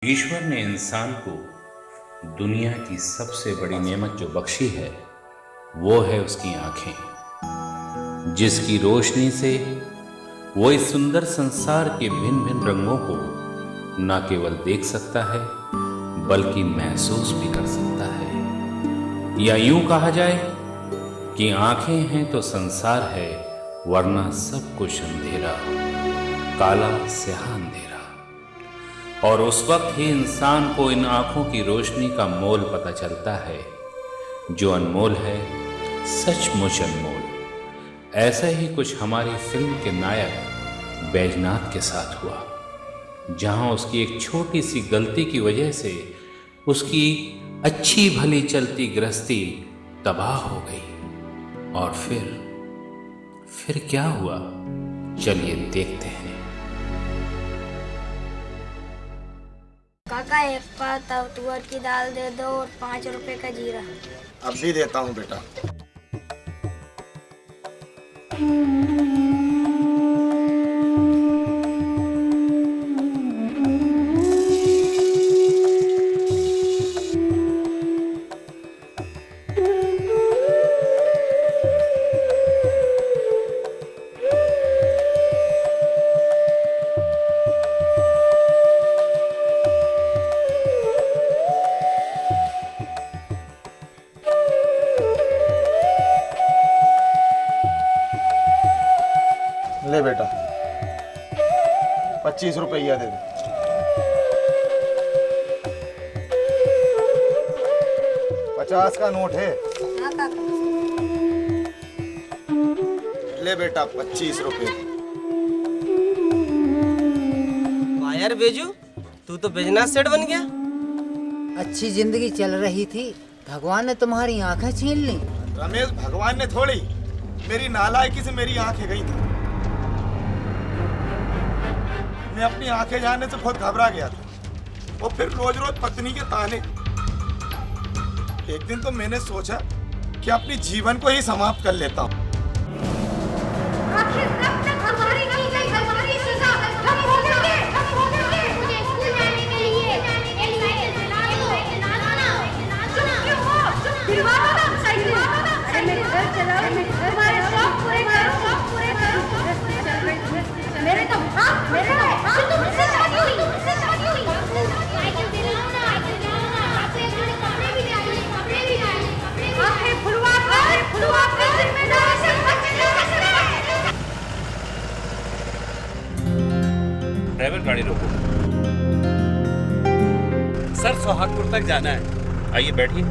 ईश्वर ने इंसान को दुनिया की सबसे बड़ी नेमत जो बख्शी है वो है उसकी आंखें, जिसकी रोशनी से वो इस सुंदर संसार के भिन्न भिन्न रंगों को न केवल देख सकता है बल्कि महसूस भी कर सकता है। या यूं कहा जाए कि आंखें हैं तो संसार है, वरना सब कुछ अंधेरा, काला स्याह अंधेरा। और उस वक्त ही इंसान को इन आंखों की रोशनी का मोल पता चलता है, जो अनमोल है, सचमुच अनमोल। ऐसा ही कुछ हमारी फिल्म के नायक बैजनाथ के साथ हुआ, जहां उसकी एक छोटी सी गलती की वजह से उसकी अच्छी भली चलती गृहस्थी तबाह हो गई। और फिर क्या हुआ, चलिए देखते हैं। काका एक पाव तुअर की दाल दे दो और 5 रुपए का जीरा। अभी देता हूँ बेटा। ले बेटा 25 रुपया दे दे। $50 का नोट है। हाँ काका। ले बेटा 25 रुपए। वाह यार बेजू, तू तो बिजनेस सेट बन गया। अच्छी जिंदगी चल रही थी, भगवान ने तुम्हारी आंखें छीन ली। रमेश, भगवान ने थोड़ी, मेरी नालायकी से मेरी आंखें गई थी। मैं अपनी आंखें जाने से बहुत घबरा गया था, और फिर रोज रोज पत्नी के ताने। एक दिन तो मैंने सोचा कि अपनी जीवन को ही समाप्त कर लेता हूँ। आखिर कब तक हमारी सजा खत्म होगी? मुझे स्कूल जाने के लिए एक साइकिल दिला दो। चुप क्यों हो? दिलवाओ ना साइकिल। अरे मेरे घर चलाओ, तुम्हारे शौक पूरे करो। मेरे तो तुमसे शादी हुई। साइकिल दिलाओ ना। आपको एक जोड़ी कपड़े भी चाहिए। आंखें खुलवा कर जिम्मेदारी से बच ले। ड्राइवर, गाड़ी रोको। सर सोहागपुर तक जाना है। आइए बैठिए।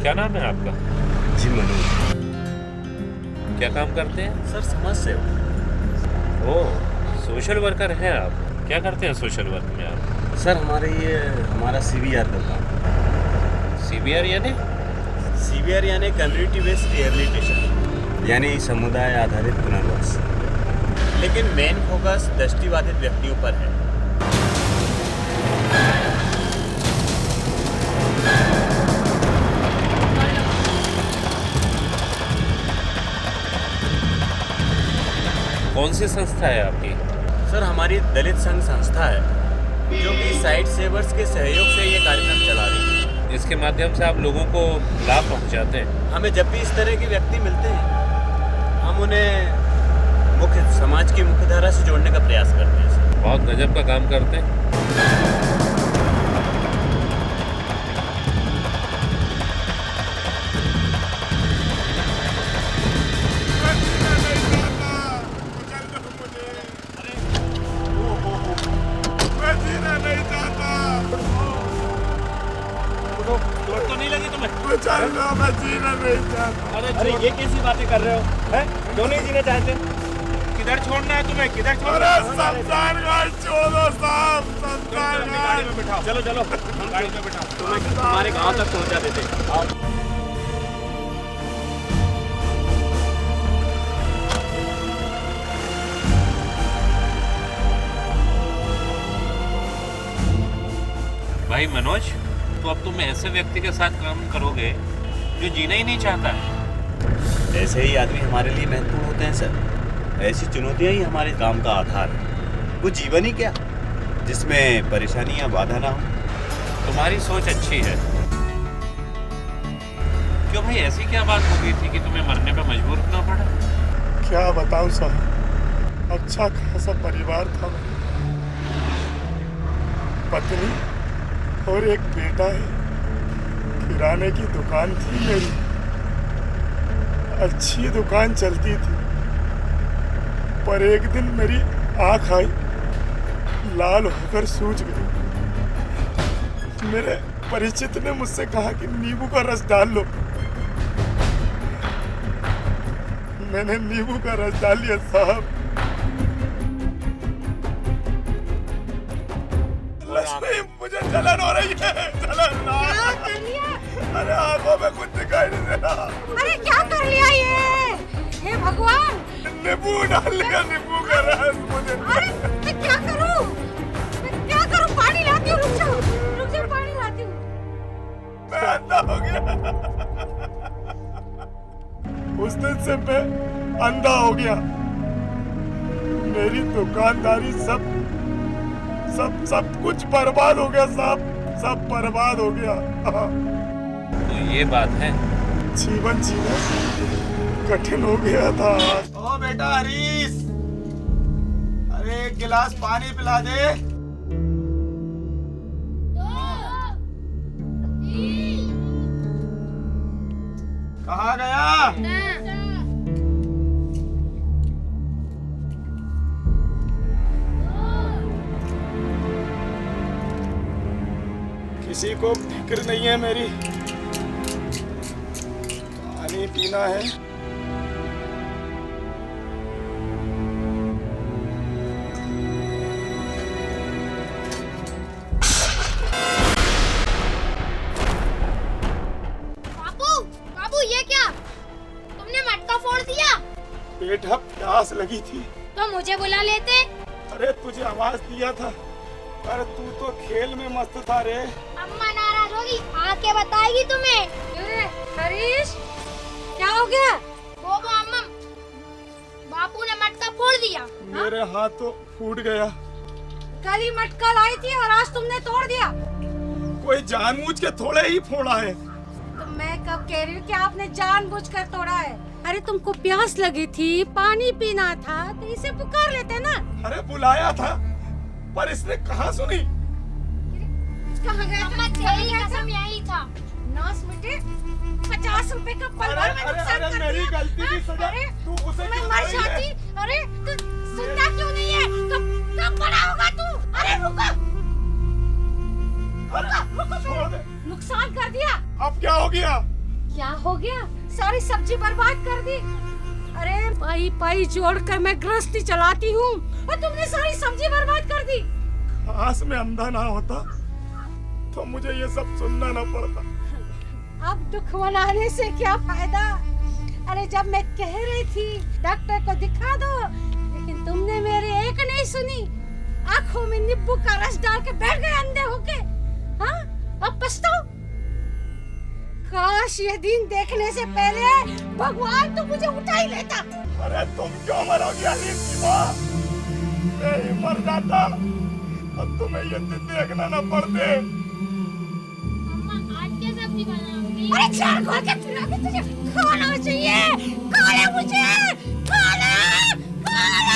क्या नाम है आपका? जी मनोज। क्या काम करते हैं? सर समाज सेवा। ओह, सोशल वर्कर हैं आप। क्या करते हैं सोशल वर्क में आप? सर हमारा CBR का काम। CBR यानी? CBR यानी कम्युनिटी बेस्ड रिहेबिलिटेशन, यानी समुदाय आधारित पुनर्वास। लेकिन मेन फोकस दृष्टिबाधित व्यक्तियों पर है। कौन सी संस्था है आपकी? सर हमारी दलित संघ संस्था है, जो कि साइट सेवर्स के सहयोग से ये कार्यक्रम चला रही है। इसके माध्यम से आप लोगों को लाभ पहुंचाते हैं। हमें जब भी इस तरह के व्यक्ति मिलते हैं, हम उन्हें समाज की मुख्यधारा से जोड़ने का प्रयास करते हैं। सर बहुत गजब का काम करते हैं। चोट तो नहीं लगी तुम्हें? मैं जीना नहीं चाहता। अरे ये कैसी बातें कर रहे हो? हैं? क्यों नहीं जीना चाहते? किधर छोड़ना है तुम्हें? किधर छोड़ना अरे है? शमशान घाट छोड़ो साहब, शमशान गाड़ी में घाट। बिठाओ। चलो हम गाड़ी में बिठाओ। तुम्हें तुम्हारे गांव तक पहुंचा देते। आओ। भाई मनोज, तो अब तुम ऐसे व्यक्ति के साथ काम करोगे जो जीना ही नहीं चाहता है। ऐसे ही आदमी हमारे लिए महत्वपूर्ण होते हैं सर। ऐसी चुनौतियां ही हमारे काम का आधार है। वो जीवन ही क्या जिसमें परेशानियां बाधा ना हो। तुम्हारी सोच अच्छी है। क्यों भाई, ऐसी क्या बात हो गई थी कि तुम्हें मरने पर मजबूर होना पड़ा? क्या बताऊं साहब, अच्छा खासा परिवार था मेरा। पत्नी और एक बेटा है। किराने की दुकान थी मेरी, अच्छी दुकान चलती थी। पर एक दिन मेरी आंख आई, लाल होकर सूज गई। मेरे परिचित ने मुझसे कहा कि नींबू का रस डाल लो। मैंने नींबू का रस डाल लिया साहब। मुझे जलन हो रही है, जलन। क्या कर लिया? अरे आंखों में कुछ दिखाई नहीं दे रहा। अरे क्या कर लिया ये? हे भगवान! नींबू डाल लिया, नींबू का रस मुझे। अरे मैं क्या करूं? मैं क्या करूं? पानी लाती हूँ, रुक जाओ, पानी लाती हूँ। मैं अंधा हो गया। उस दिन से मैं अंधा हो गया। मेरी दुकानदारी सब कुछ बर्बाद हो गया साहब, सब बर्बाद हो गया। तो ये बात है। जीवन जीना कठिन हो गया था। ओ बेटा हरीश, अरे एक गिलास पानी पिला दे। कहाँ गया? किसी को फिक्र नहीं है मेरी। पानी पीना है। बाबू ये क्या? तुमने मटका फोड़ दिया? बेटा प्यास लगी थी। तो मुझे बुला लेते। अरे तुझे आवाज दिया था, पर तू तो खेल में मस्त था रे। अम्मा नाराज होगी, आके बताएगी तुम्हें। हरीश क्या हो गया? बोबो अम्मा, बापू ने मटका फोड़ दिया। मेरे हाथ तो फूट गया। कल ही मटका लाई थी और आज तुमने तोड़ दिया। कोई जानबूझ के थोड़े ही फोड़ा है। तो मैं कब कह रही हूँ कि आपने जानबूझकर तोड़ा है? अरे तुमको प्यास लगी थी, पानी पीना था, तो इसे पुकार लेते ना। अरे बुलाया था, पर इसने कहाँ सुनी। कहाँ गया था? तेरी कसम यही था। नास मिटे, 50 रुपए का पल भर में नुकसान कर दिया। मेरी गलती की सजा अरे तू उसे मैं क्यों मर दे रही है? जाती। अरे तू सुनता क्यों नहीं है? कब बड़ा होगा तू? अरे रुको, छोड़ दे। नुकसान कर दिया। अब क्या हो गया? क्या हो गया? सारी सब्जी बर्बाद कर दी। अरे पाई पाई जोड़कर मैं गृहस्थी चलाती हूँ और तुमने सारी सब्जी बर्बाद कर दी। काश मैं अंधा ना होता तो मुझे ये सब सुनना ना पड़ता। अब दुख मनाने से क्या फायदा? अरे जब मैं कह रही थी डॉक्टर को दिखा दो, लेकिन तुमने मेरी एक नहीं सुनी। आंखों में नींबू का रस डाल के बैठ गए अंधे होके। हाँ, अब पछताओ। काश ये दिन देखने से पहले भगवान तो मुझे उठा ही लेता। अरे तुम क्यों मरोगी हरीश की माँ? मैं ही मर जाता और तुम्हें ये दिन देखना न पड़ते। आज क्या सब्जी बनाओगी? अरे चार खोल के फिरा के तुझे खाना चाहिए। खा ले मुझे, खा ले, खा ले।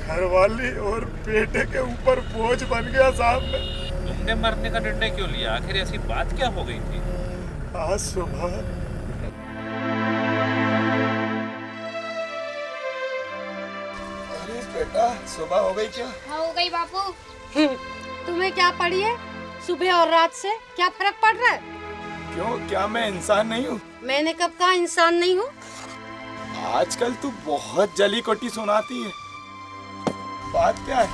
घरवाली और बेटे के ऊपर बोझ बन गया साहब मैं। तुमने मरने का निर्णय क्यों लिया? आखिर ऐसी बात क्या हो गई थी? आज सुबह हरीश बेटा, सुबह हो गई क्या? हो गई बापू। तुम्हें क्या पड़ी है? सुबह और रात से क्या फर्क पड़ रहा है? क्यों, क्या मैं इंसान नहीं हूँ? मैंने कब कहा इंसान नहीं हूँ? आजकल तू बहुत जली कोटी सुनाती है। बात क्या है?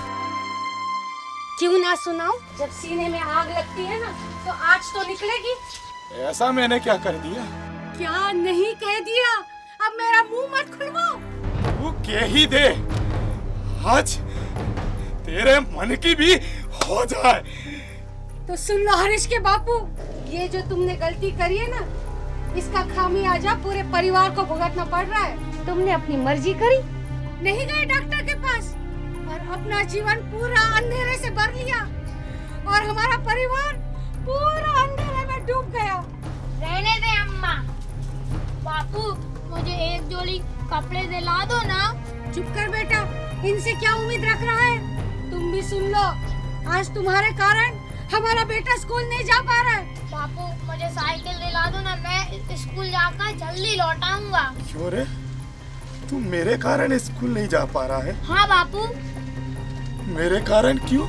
क्यों ना सुनाऊं? जब सीने में आग लगती है ना, तो आग तो निकलेगी। ऐसा मैंने क्या कर दिया? क्या नहीं कह दिया? अब मेरा मुंह मत खुलवाओ। तू कह ही दे। आज तेरे मन की भी हो जाए। तो सुन लो हरीश के बापू, ये जो तुमने गलती करी है ना, इसका खामियाजा पूरे परिवार को भुगतना पड़ रहा है। तुमने अपनी मर्जी करी, नहीं गए डॉक्टर के पास और अपना जीवन पूरा अंधेरे से भर लिया और हमारा परिवार पूरा अंधेरे में डूब गया। रहने दे अम्मा। बापू मुझे एक जोड़ी कपड़े दिला दो ना। चुप कर बेटा, इनसे क्या उम्मीद रख रहा है? तुम भी सुन लो, आज तुम्हारे कारण हमारा बेटा स्कूल नहीं जा पा रहा है। बापू मुझे साइकिल दिला दो ना, मैं स्कूल जाकर जल्दी लौट आऊंगा। क्यों रे, तू मेरे कारण स्कूल नहीं जा पा रहा है? हाँ बापू। मेरे कारण क्यों?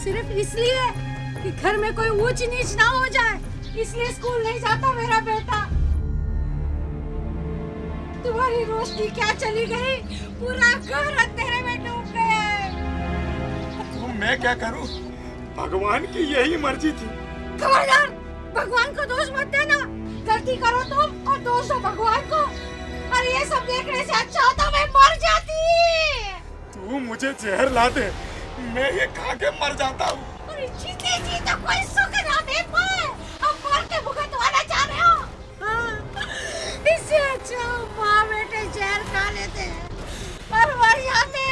सिर्फ इसलिए कि घर में कोई ऊंच नीच ना हो जाए, इसलिए स्कूल नहीं जाता मेरा बेटा। तुम्हारी रोशनी क्या चली गई, पूरा घर अंधेरे में डूब गया है। तो मैं क्या करूं? भगवान की यही मर्जी थी। खबरदार, भगवान को दोष मत देना। गलती करो तुम और दोष दो भगवान को। और ये सब देखने से अच्छा होता मैं मर जाती। तू मुझे जहर ला दे, मैं ये खा के मर जाता हूँ। और जीते जी तो कोई सुख ना दे पाए, अब मर के भुगतवाना चाह रहे हो? हाँ, इससे अच्छा माँ बेटे जहर खा लेते और मर जाते।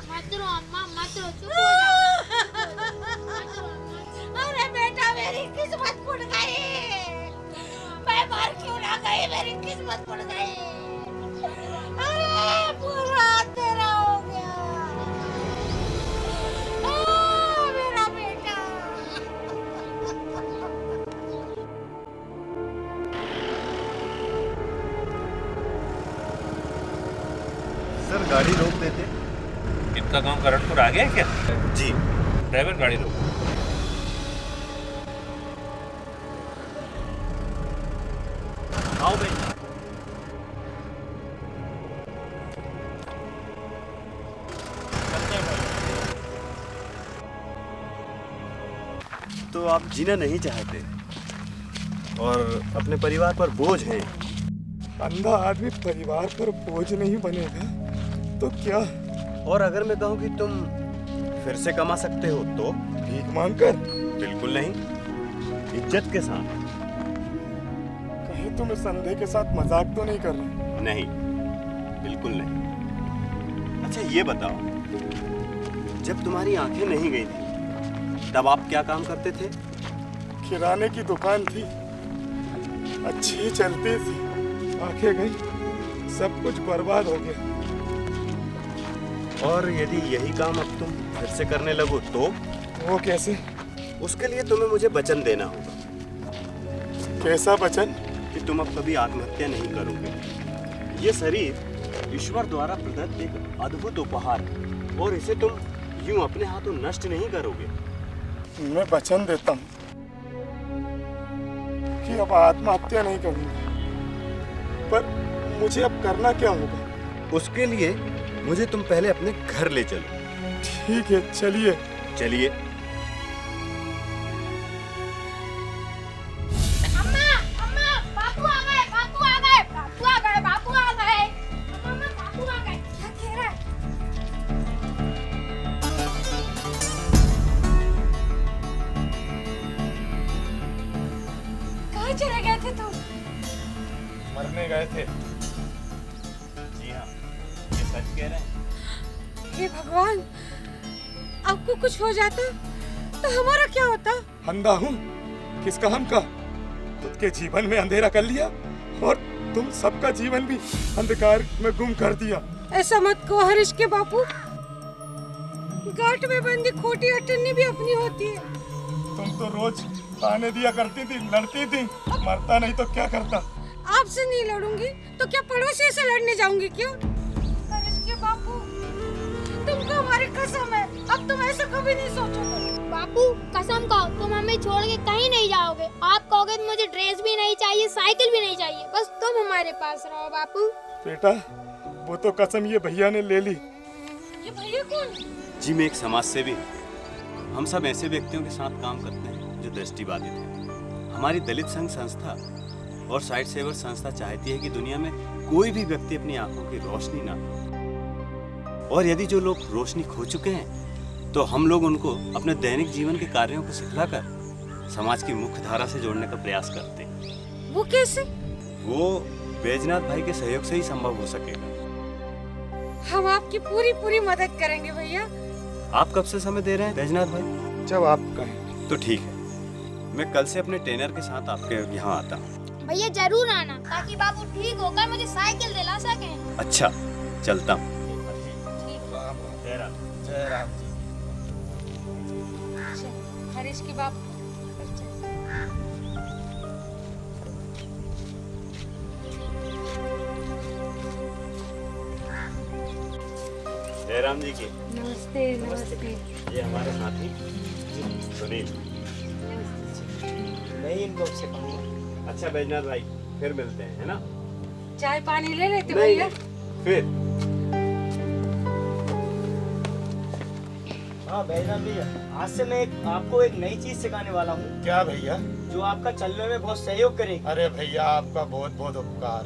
मत रो अम्मा, मत रो, चुप हो जाओ। अरे बेटा, मेरी किस्मत फूट गई। मैं मर क्यों ना गई, मेरी किस्मत फूट गई। अरे पूरा तेरा हो गया। मेरा बेटा। सर गाड़ी रोक देते। इनका काम करणपुर आ गया है क्या? जी ड्राइवर गाड़ी रोक। आओ भाई। तो आप जीना नहीं चाहते और अपने परिवार पर बोझ हैं। अंधा आदमी परिवार पर बोझ नहीं बनेगा तो क्या? और अगर मैं कहूँ कि तुम फिर से कमा सकते हो तो? भीख मांगकर? बिल्कुल नहीं, इज्जत के साथ। कहीं तुम इस अंधे के साथ मजाक तो नहीं कर रहे? नहीं, बिल्कुल नहीं। अच्छा ये बताओ, जब तुम्हारी आंखें नहीं गई थी तब आप क्या काम करते थे? किराने की दुकान थी, अच्छी चलती थी, आंखें गई, सब कुछ बर्बाद हो गया। और यदि यही काम अब तुम फिर से करने लगो तो? वो कैसे? उसके लिए तुम्हें मुझे वचन देना होगा। कैसा वचन? कि तुम अब कभी आत्महत्या नहीं करोगे। ये शरीर ईश्वर द्वारा प्रदत्त एक अद्भुत उपहार है और इसे तुम यूं अपने हाथों नष्ट नहीं करोगे। मैं वचन देता हूँ कि अब आत्महत्या नहीं करूंगा, पर मुझे अब करना क्या होगा? उसके लिए मुझे तुम पहले अपने घर ले चलो। ठीक है, चलिए। चलिए। अम्मा, अम्मा, बापू आ गए, बापू आ गए, बापू आ गए, बापू आ गए। अम्मा, बापू आ गए। क्या कह रहा है? कहाँ चले गए थे तुम? मरने गए थे। जी हाँ, ये सच कह रहे हैं। हे भगवान, आपको कुछ हो जाता तो हमारा क्या होता? अंधा हूँ, किस काम का? खुद के जीवन में अंधेरा कर लिया और तुम सबका जीवन भी अंधकार में गुम कर दिया। ऐसा मत कहो हरीश के बापू, गांठ में बंदी खोटी अटन्नी भी अपनी होती है। तुम तो रोज ताने दिया करती थी, लड़ती थी, मरता नहीं तो क्या करता? आपसे नहीं लड़ूंगी तो क्या पड़ोसी से लड़ने जाऊंगी क्यों? हरीश के बापू, तुमको हमारी कसम है, अब तुम ऐसा कभी नहीं सोचोगे। बापू कसम खाओ, तुम हमें छोड़ के कहीं नहीं जाओगे। आप कहोगे तो मुझे ड्रेस भी नहीं चाहिए, साइकिल भी नहीं चाहिए, बस तुम हमारे पास रहो बापू। बेटा, वो तो कसम ये भैया ने ले ली। ये भैया कौन? जी मैं एक समाज सेवी हूँ। हम सब ऐसे व्यक्तियों के साथ काम करते हैं जो दृष्टिबाधित हैं। हमारी दलित संघ संस्था और साइड सेवर संस्था चाहती है कि दुनिया में कोई भी व्यक्ति अपनी आंखों की रोशनी ना और यदि जो लोग रोशनी खो चुके हैं तो हम लोग उनको अपने दैनिक जीवन के कार्यों को सिखलाकर समाज की मुख्य धारा से जोड़ने का प्रयास करते हैं। वो कैसे? वो बैजनाथ भाई के सहयोग से ही संभव हो सकेगा। हम आपकी पूरी पूरी मदद करेंगे भैया। आप कब से समय दे रहे हैं बैजनाथ भाई? जब आप कहें। तो ठीक है, मैं कल से अपने ट्रेनर के साथ आपके यहाँ आता हूँ। भैया जरूर आना ताकि बाबू ठीक होकर मुझे साइकिल दिला सकें। अच्छा, चलता हूँ। जय राम जी। हरीश के बाप जयराम जी की नमस्ते। नमस्ते। ये हमारे साथी सुनील। मैं इनको से कहूँगा। अच्छा बैजनाथ भाई, फिर मिलते हैं, है ना? चाय पानी ले लेते भैया। फिर हाँ बैजनाथ भैया, आज से मैं आपको एक नई चीज सिखाने वाला हूँ क्या भैया? जो आपका चलने में बहुत सहयोग करेगी। अरे भैया आपका बहुत बहुत उपकार।